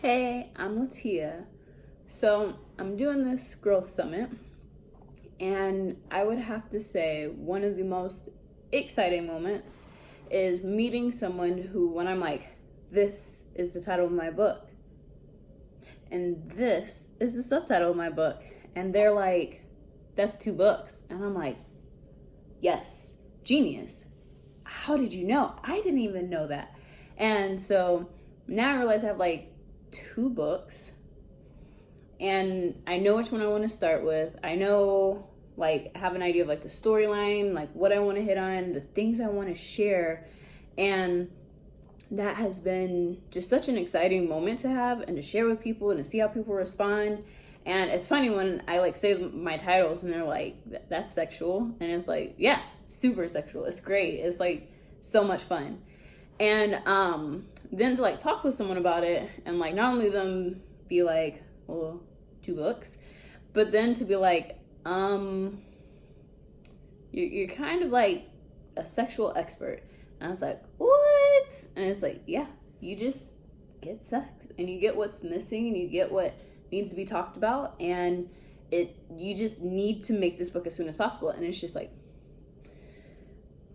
Hey, I'm Latia. So I'm doing this growth summit, and I would have to say one of the most exciting moments is meeting someone who, when I'm like, this is the title of my book, and this is the subtitle of my book, and they're like, that's two books. And I'm like, yes, genius. How did you know? I didn't even know that. And so now I realize I have like two books, and I know which one I want to start with. I know, like, I have an idea of like the storyline, like what I want to hit on, the things I want to share. And that has been just such an exciting moment to have and to share with people and to see how people respond. And it's funny when I like say my titles and they're like, that's sexual. And it's like, yeah, super sexual. It's great. It's like so much fun. And then to like talk with someone about it and like not only them be like, well, two books, but then to be like, you're kind of like a sexual expert. And I was like, what? And it's like, yeah, you just get sex and you get what's missing and you get what needs to be talked about, and you just need to make this book as soon as possible. And it's just like,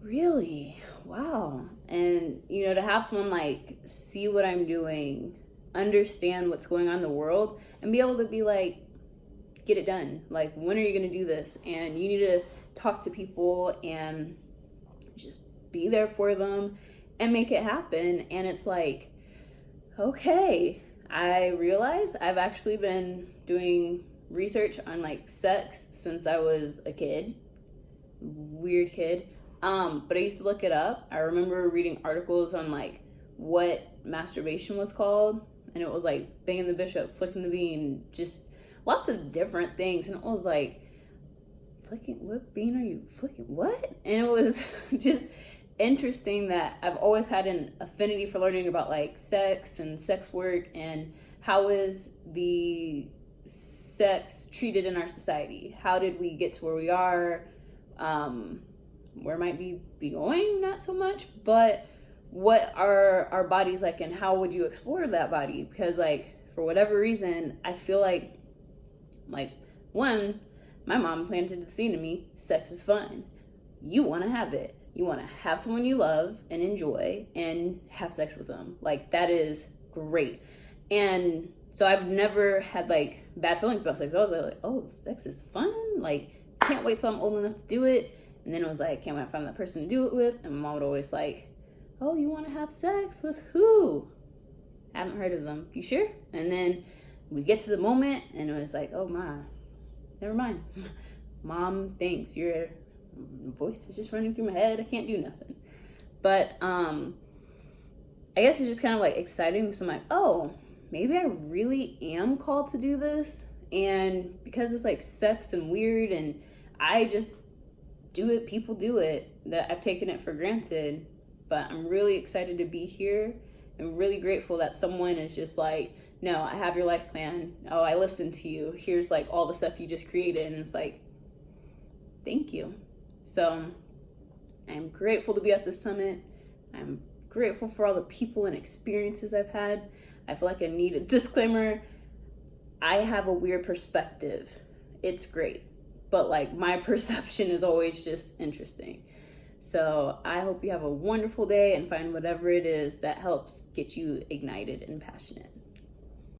really? Wow. And to have someone like see what I'm doing, understand what's going on in the world, and be able to be like, get it done. Like, when are you going to do this? And you need to talk to people and just be there for them and make it happen. And it's like, okay, I realize I've actually been doing research on like sex since I was a kid. Weird kid. But I used to look it up. I remember reading articles on like what masturbation was called, and it was like banging the bishop, flicking the bean, just lots of different things. And it was like, flicking, what bean are you flicking? What? And it was just interesting that I've always had an affinity for learning about like sex and sex work and how is the sex treated in our society. How did we get to where we are? Where might we be going? Not so much, but what are our bodies like, and how would you explore that body? Because like, for whatever reason, I feel like one, my mom planted the seed in me, sex is fun. You want to have it. You want to have someone you love and enjoy and have sex with them. Like, that is great. And so I've never had like bad feelings about sex. I was like, oh, sex is fun. Like, can't wait till I'm old enough to do it. And then it was like, can't wait to find that person to do it with. And my mom would always like, oh, you want to have sex with who? Haven't heard of them. You sure? And then we get to the moment and it was like, oh my, never mind. Mom, thanks. Your voice is just running through my head. I can't do nothing. But I guess it's just kind of like exciting because I'm like, oh, maybe I really am called to do this. And because it's like sex and weird and I just do it, people do it, that I've taken it for granted. But I'm really excited to be here and really grateful that someone is just like, no, I have your life plan. Oh, I listened to you. Here's like all the stuff you just created. And it's like, thank you. So I'm grateful to be at the summit. I'm grateful for all the people and experiences I've had. I feel like I need a disclaimer. I have a weird perspective. It's great. But like, my perception is always just interesting. So I hope you have a wonderful day and find whatever it is that helps get you ignited and passionate.